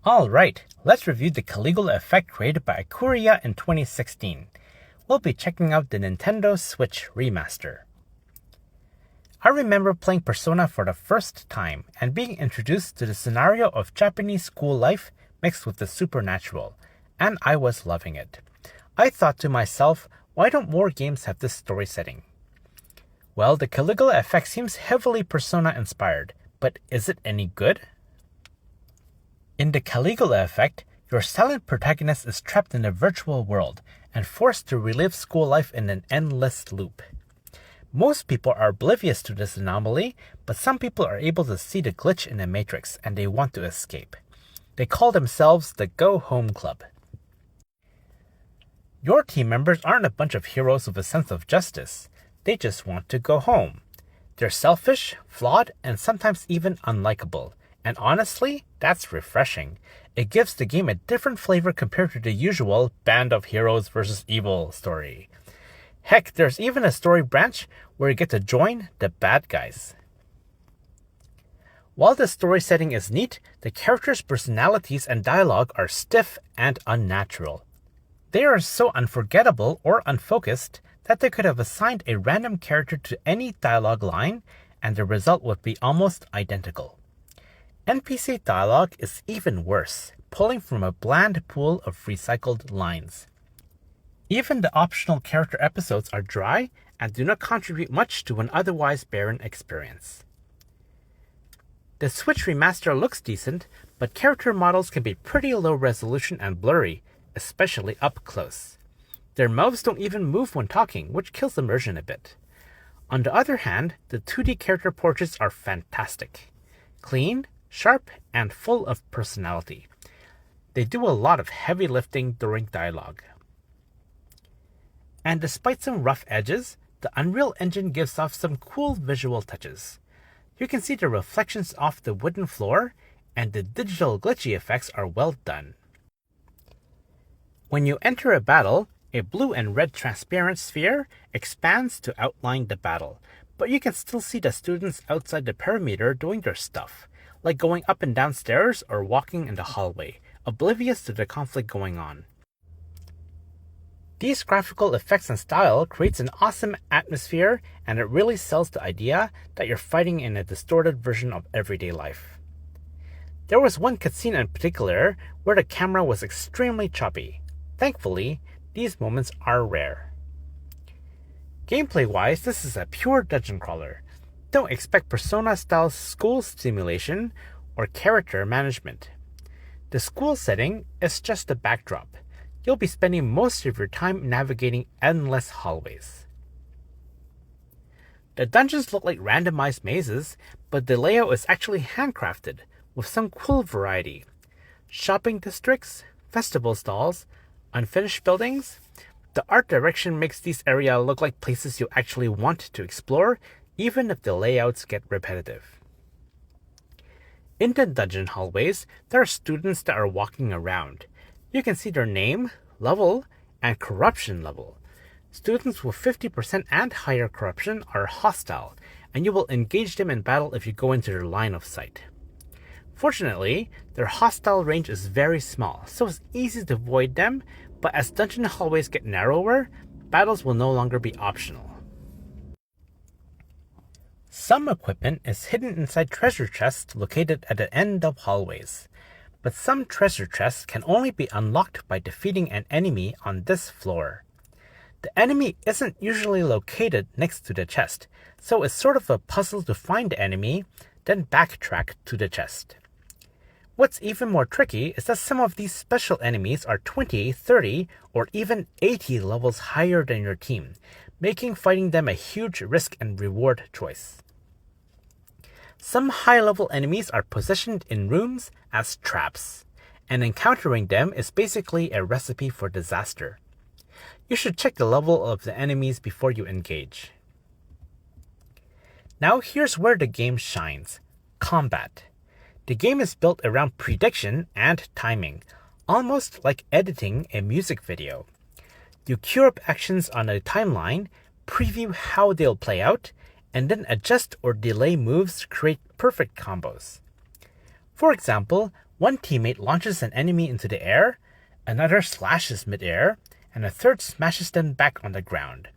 Alright, let's review the Caligula Effect created by Aquria in 2016. We'll be checking out the Nintendo Switch remaster. I remember playing Persona for the first time and being introduced to the scenario of Japanese school life mixed with the supernatural, and I was loving it. I thought to myself, why don't more games have this story setting? Well, the Caligula Effect seems heavily Persona inspired, but is it any good? In the Caligula Effect, your silent protagonist is trapped in a virtual world and forced to relive school life in an endless loop. Most people are oblivious to this anomaly, but some people are able to see the glitch in the matrix and they want to escape. They call themselves the Go Home Club. Your team members aren't a bunch of heroes with a sense of justice. They just want to go home. They're selfish, flawed, and sometimes even unlikable. And honestly, that's refreshing. It gives the game a different flavor compared to the usual band of heroes versus evil story. Heck, there's even a story branch where you get to join the bad guys. While the story setting is neat, the characters' personalities and dialogue are stiff and unnatural. They are so unforgettable or unfocused that they could have assigned a random character to any dialogue line and the result would be almost identical. NPC dialogue is even worse, pulling from a bland pool of recycled lines. Even the optional character episodes are dry and do not contribute much to an otherwise barren experience. The Switch remaster looks decent, but character models can be pretty low resolution and blurry, especially up close. Their mouths don't even move when talking, which kills immersion a bit. On the other hand, the 2D character portraits are fantastic. Clean, sharp, and full of personality. They do a lot of heavy lifting during dialogue. And despite some rough edges, the Unreal Engine gives off some cool visual touches. You can see the reflections off the wooden floor, and the digital glitchy effects are well done. When you enter a battle, a blue and red transparent sphere expands to outline the battle, but you can still see the students outside the perimeter doing their stuff, like going up and down stairs or walking in the hallway, oblivious to the conflict going on. These graphical effects and style creates an awesome atmosphere, and it really sells the idea that you're fighting in a distorted version of everyday life. There was one cutscene in particular where the camera was extremely choppy. Thankfully, these moments are rare. Gameplay-wise, this is a pure dungeon crawler. Don't expect Persona-style school simulation or character management. The school setting is just a backdrop. You'll be spending most of your time navigating endless hallways. The dungeons look like randomized mazes, but the layout is actually handcrafted, with some cool variety. Shopping districts, festival stalls, unfinished buildings. The art direction makes these areas look like places you actually want to explore, even if the layouts get repetitive. In the dungeon hallways, there are students that are walking around. You can see their name, level, and corruption level. Students with 50% and higher corruption are hostile, and you will engage them in battle if you go into their line of sight. Fortunately, their hostile range is very small, so it's easy to avoid them, but as dungeon hallways get narrower, battles will no longer be optional. Some equipment is hidden inside treasure chests located at the end of hallways, but some treasure chests can only be unlocked by defeating an enemy on this floor. The enemy isn't usually located next to the chest, so it's sort of a puzzle to find the enemy, then backtrack to the chest. What's even more tricky is that some of these special enemies are 20, 30, or even 80 levels higher than your team, making fighting them a huge risk and reward choice. Some high-level enemies are positioned in rooms as traps, and encountering them is basically a recipe for disaster. You should check the level of the enemies before you engage. Now here's where the game shines: combat. The game is built around prediction and timing, almost like editing a music video. You queue up actions on a timeline, preview how they'll play out, and then adjust or delay moves to create perfect combos. For example, One teammate launches an enemy into the air, another slashes mid-air, and a third smashes them back on the ground.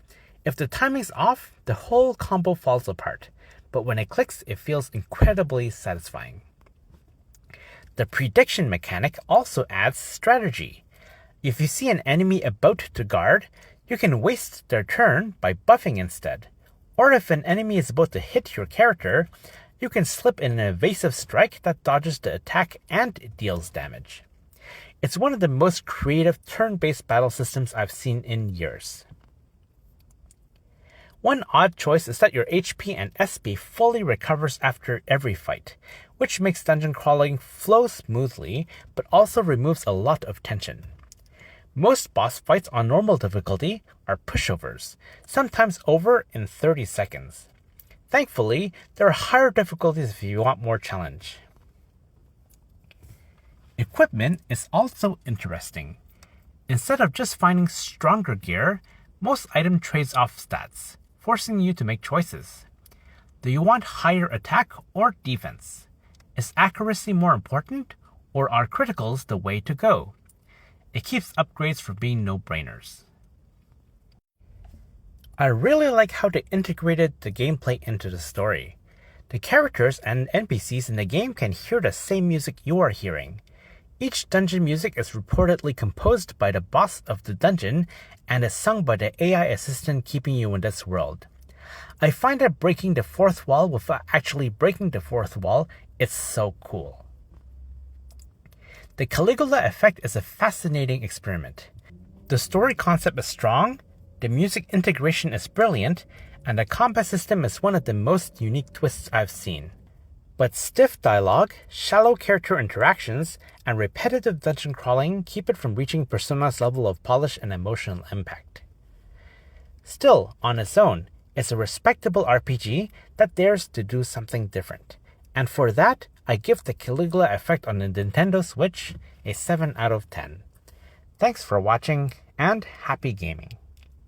If the timing's off, the whole combo falls apart, but when it clicks, it feels incredibly satisfying. The prediction mechanic also adds strategy. If you see an enemy about to guard, you can waste their turn by buffing instead. Or if an enemy is about to hit your character, you can slip in an evasive strike that dodges the attack and deals damage. It's one of the most creative turn-based battle systems I've seen in years. One odd choice is that your HP and SP fully recovers after every fight, which makes dungeon crawling flow smoothly, but also removes a lot of tension. Most boss fights on normal difficulty are pushovers, sometimes over in 30 seconds. Thankfully, there are higher difficulties if you want more challenge. Equipment is also interesting. Instead of just finding stronger gear, most item trades off stats, forcing you to make choices. Do you want higher attack or defense? Is accuracy more important, or are criticals the way to go? It keeps upgrades from being no-brainers. I really like how they integrated the gameplay into the story. The characters and NPCs in the game can hear the same music you are hearing. Each dungeon music is reportedly composed by the boss of the dungeon and is sung by the AI assistant keeping you in this world. I find that breaking the fourth wall without actually breaking the fourth wall is so cool. The Caligula Effect is a fascinating experiment. The story concept is strong, the music integration is brilliant, and the combat system is one of the most unique twists I've seen. But stiff dialogue, shallow character interactions, and repetitive dungeon crawling keep it from reaching Persona's level of polish and emotional impact. Still, on its own, it's a respectable RPG that dares to do something different. And for that, I give the Caligula Effect on the Nintendo Switch a 7 out of 10. Thanks for watching, and happy gaming.